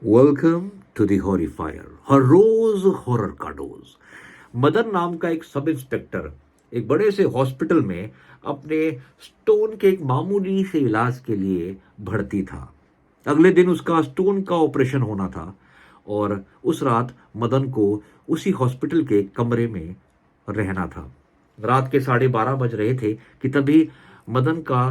Welcome to the horrifier, हर रोज horror का डोज। मदन नाम का एक सब इंस्पेक्टर एक बड़े से हॉस्पिटल में अपने स्टोन के एक मामूली से इलाज के लिए भर्ती था। अगले दिन उसका स्टोन का ऑपरेशन होना था और उस रात मदन को उसी हॉस्पिटल के कमरे में रहना था। रात के 12:30 बज रहे थे कि तभी मदन का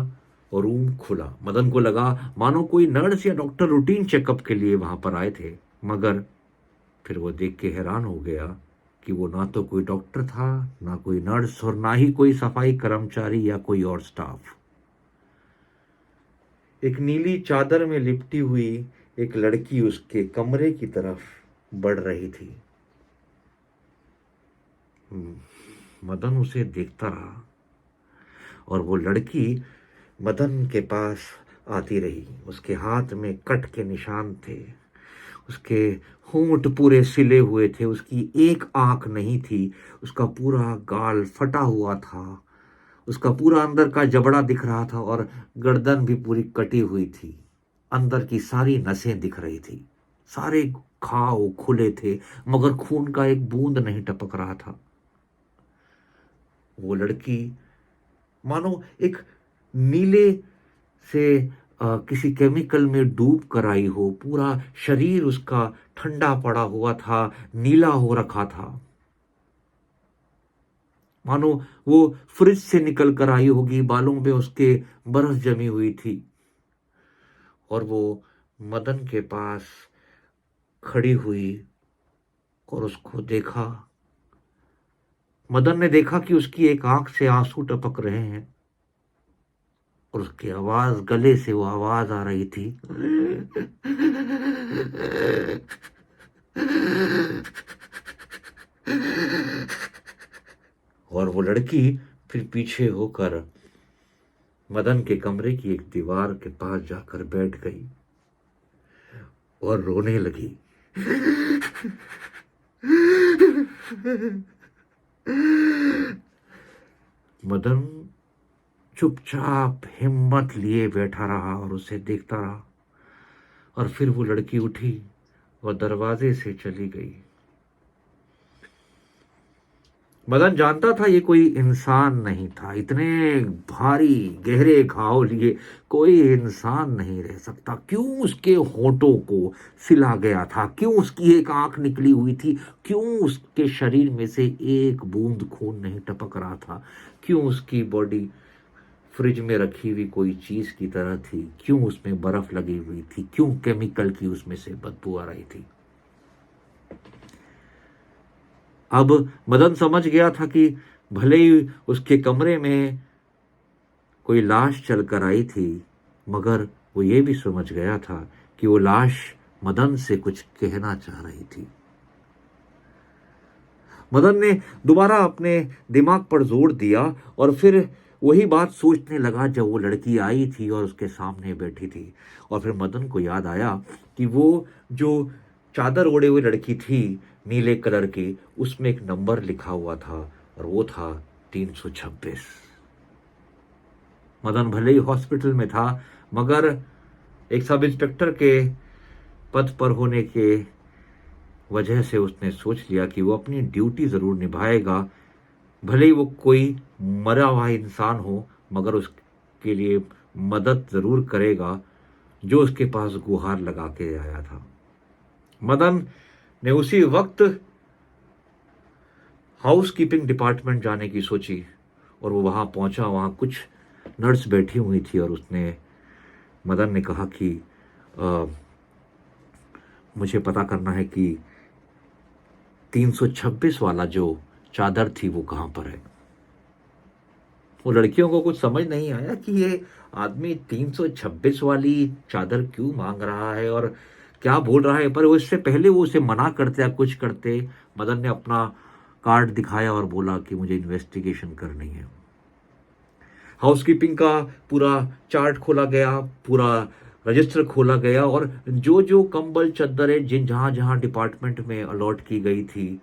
रूम खुला। मदन को लगा मानो कोई नर्स या डॉक्टर रूटीन चेकअप के लिए वहां पर आए थे, मगर फिर वो देख के हैरान हो गया कि वो ना तो कोई डॉक्टर था, ना कोई नर्स और ना ही कोई सफाई कर्मचारी या कोई और स्टाफ। एक नीली चादर में लिपटी हुई एक लड़की उसके कमरे की तरफ बढ़ रही थी। मदन उसे देखता रहा और वो लड़की मदन के पास आती रही। उसके हाथ में कट के निशान थे, उसके होंठ पूरे सिले हुए थे, उसकी एक आंख नहीं थी, उसका पूरा गाल फटा हुआ था, उसका पूरा अंदर का जबड़ा दिख रहा था और गर्दन भी पूरी कटी हुई थी। अंदर की सारी नसें दिख रही थी, सारे घाव खुले थे, मगर खून का एक बूंद नहीं टपक रहा था। वो लड़की मानो एक नीले से किसी केमिकल में डूब कर आई हो। पूरा शरीर उसका ठंडा पड़ा हुआ था, नीला हो रखा था, मानो वो फ्रिज से निकल कर आई होगी। बालों में उसके बर्फ जमी हुई थी और वो मदन के पास खड़ी हुई और उसको देखा। मदन ने देखा कि उसकी एक आंख से आंसू टपक रहे हैं और उसकी आवाज, गले से वो आवाज आ रही थी। और वो लड़की फिर पीछे होकर मदन के कमरे की एक दीवार के पास जाकर बैठ गई और रोने लगी। मदन चुपचाप हिम्मत लिए बैठा रहा और उसे देखता रहा और फिर वो लड़की उठी और दरवाजे से चली गई। मदन जानता था ये कोई इंसान नहीं था। इतने भारी गहरे घाव लिए कोई इंसान नहीं रह सकता। क्यों उसके होठों को सिला गया था, क्यों उसकी एक आंख निकली हुई थी, क्यों उसके शरीर में से एक बूंद खून नहीं टपक रहा था, क्यों उसकी बॉडी फ्रिज में रखी हुई कोई चीज की तरह थी, क्यों उसमें बर्फ लगी हुई थी, क्यों केमिकल की उसमें से बदबू आ रही थी। अब मदन समझ गया था कि भले ही उसके कमरे में कोई लाश चलकर आई थी, मगर वो ये भी समझ गया था कि वो लाश मदन से कुछ कहना चाह रही थी। मदन ने दोबारा अपने दिमाग पर जोर दिया और फिर वही बात सोचने लगा जब वो लड़की आई थी और उसके सामने बैठी थी। और फिर मदन को याद आया कि वो जो चादर ओढ़े हुए लड़की थी नीले कलर की, उसमें एक नंबर लिखा हुआ था और वो था 326। मदन भले ही हॉस्पिटल में था, मगर एक सब इंस्पेक्टर के पद पर होने के वजह से उसने सोच लिया कि वो अपनी ड्यूटी जरूर निभाएगा। भले ही वो कोई मरा हुआ इंसान हो, मगर उसके लिए मदद जरूर करेगा जो उसके पास गुहार लगा के आया था। मदन ने उसी वक्त हाउस कीपिंग डिपार्टमेंट जाने की सोची और वो वहां पहुंचा। वहां कुछ नर्स बैठी हुई थी और उसने मदन ने कहा कि मुझे पता करना है कि 326 वाला जो चादर थी वो कहां पर है। वो लड़कियों को कुछ समझ नहीं आया कि ये आदमी 326 वाली चादर क्यों मांग रहा है और क्या बोल रहा है, पर वो इससे पहले वो उसे मना करते या कुछ करते, मदन ने अपना कार्ड दिखाया और बोला कि मुझे इन्वेस्टिगेशन करनी है। हाउसकीपिंग का पूरा चार्ट खोला गया, पूरा रजिस्टर खोला गया और जो जो कंबल चद्दरें जिन जहां जहां डिपार्टमेंट में अलॉट की गई थी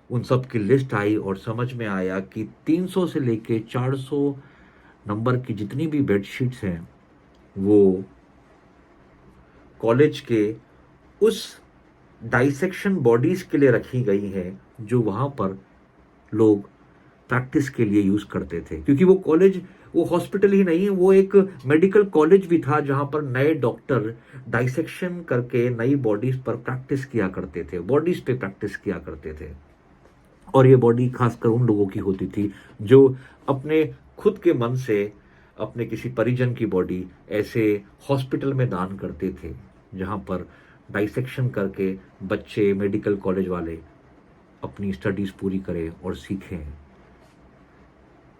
उन सब की लिस्ट आई और समझ में आया कि 300 से लेके 400 नंबर की जितनी भी बेडशीट्स हैं वो कॉलेज के उस डाइसेक्शन बॉडीज के लिए रखी गई हैं जो वहाँ पर लोग प्रैक्टिस के लिए यूज करते थे, क्योंकि वो कॉलेज, वो हॉस्पिटल ही नहीं, वो एक मेडिकल कॉलेज भी था जहां पर नए डॉक्टर डाइसेक्शन करके नई बॉडीज पर प्रैक्टिस किया करते थे, बॉडीज पे प्रैक्टिस किया करते थे। और ये बॉडी खासकर उन लोगों की होती थी जो अपने खुद के मन से अपने किसी परिजन की बॉडी ऐसे हॉस्पिटल में दान करते थे जहां पर डाइसेक्शन करके बच्चे मेडिकल कॉलेज वाले अपनी स्टडीज पूरी करें और सीखें।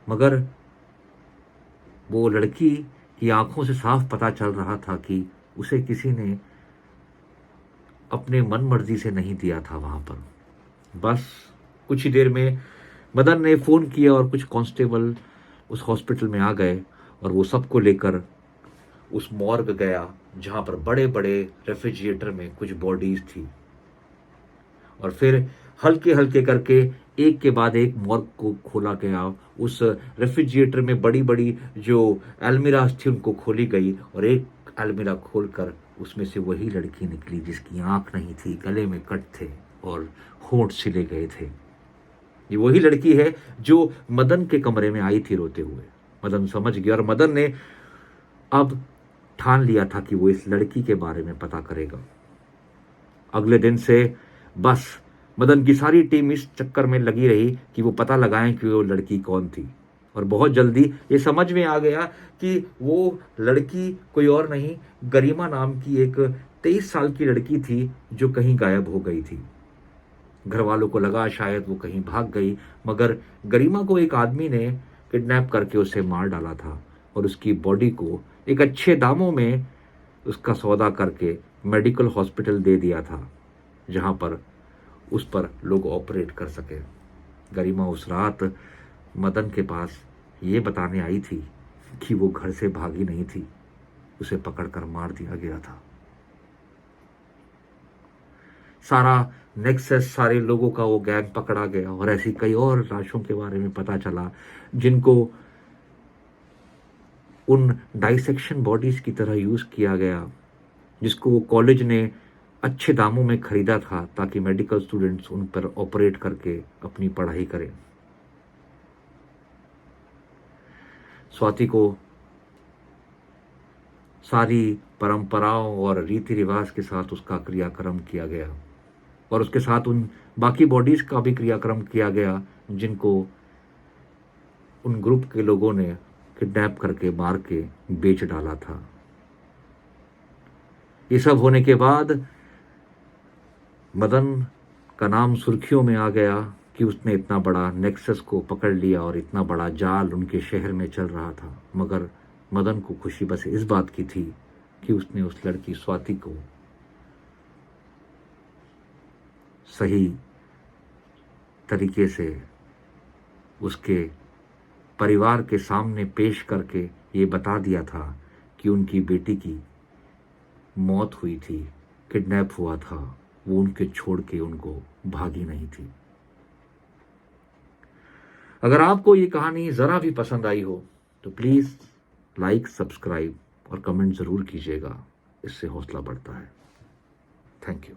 मगर वो लड़की की आंखों से साफ पता चल रहा था कि उसे किसी ने अपने मन मर्जी से नहीं दिया था वहां पर। बस कुछ ही देर में मदन ने फोन किया और कुछ कांस्टेबल उस हॉस्पिटल में आ गए और वो सबको लेकर उस मॉर्ग गया जहां पर बड़े बड़े रेफ्रिजरेटर में कुछ बॉडीज थी। और फिर हल्के हल्के करके एक के बाद एक मॉर्ग को खोला गया। उस रेफ्रिजरेटर में बड़ी बड़ी जो अलमीराज थी उनको खोली गई और एक अलमीरा खोलकर उसमें से वही लड़की निकली जिसकी आंख नहीं थी, गले में कट थे और होंठ सिले गए थे। ये वही लड़की है जो मदन के कमरे में आई थी रोते हुए। मदन समझ गया और मदन ने अब ठान लिया था कि वो इस लड़की के बारे में पता करेगा। अगले दिन से बस मदन की सारी टीम इस चक्कर में लगी रही कि वो पता लगाएं कि वो लड़की कौन थी। और बहुत जल्दी ये समझ में आ गया कि वो लड़की कोई और नहीं, गरिमा नाम की एक 23 साल की लड़की थी जो कहीं गायब हो गई थी। घर वालों को लगा शायद वो कहीं भाग गई, मगर गरिमा को एक आदमी ने किडनैप करके उसे मार डाला था और उसकी बॉडी को एक अच्छे दामों में उसका सौदा करके मेडिकल हॉस्पिटल दे दिया था जहां पर उस पर लोग ऑपरेट कर सके। गरिमा उस रात मदन के पास ये बताने आई थी कि वो घर से भागी नहीं थी, उसे पकड़कर मार दिया गया था। सारा नेक्सस, सारे लोगों का वो गैंग पकड़ा गया और ऐसी कई और लाशों के बारे में पता चला जिनको उन डाइसेक्शन बॉडीज की तरह यूज किया गया, जिसको वो कॉलेज ने अच्छे दामों में खरीदा था ताकि मेडिकल स्टूडेंट्स उन पर ऑपरेट करके अपनी पढ़ाई करें। स्वाति को सारी परंपराओं और रीति रिवाज के साथ उसका क्रियाक्रम किया गया और उसके साथ उन बाकी बॉडीज का भी क्रियाक्रम किया गया जिनको उन ग्रुप के लोगों ने किडनैप करके मार के बेच डाला था। ये सब होने के बाद मदन का नाम सुर्खियों में आ गया कि उसने इतना बड़ा नेक्सस को पकड़ लिया और इतना बड़ा जाल उनके शहर में चल रहा था। मगर मदन को खुशी बस इस बात की थी कि उसने उस लड़की स्वाति को सही तरीके से उसके परिवार के सामने पेश करके ये बता दिया था कि उनकी बेटी की मौत हुई थी, किडनैप हुआ था, वो उनके छोड़ के उनको भागी नहीं थी। अगर आपको ये कहानी जरा भी पसंद आई हो तो प्लीज लाइक, सब्सक्राइब और कमेंट जरूर कीजिएगा, इससे हौसला बढ़ता है। Thank you.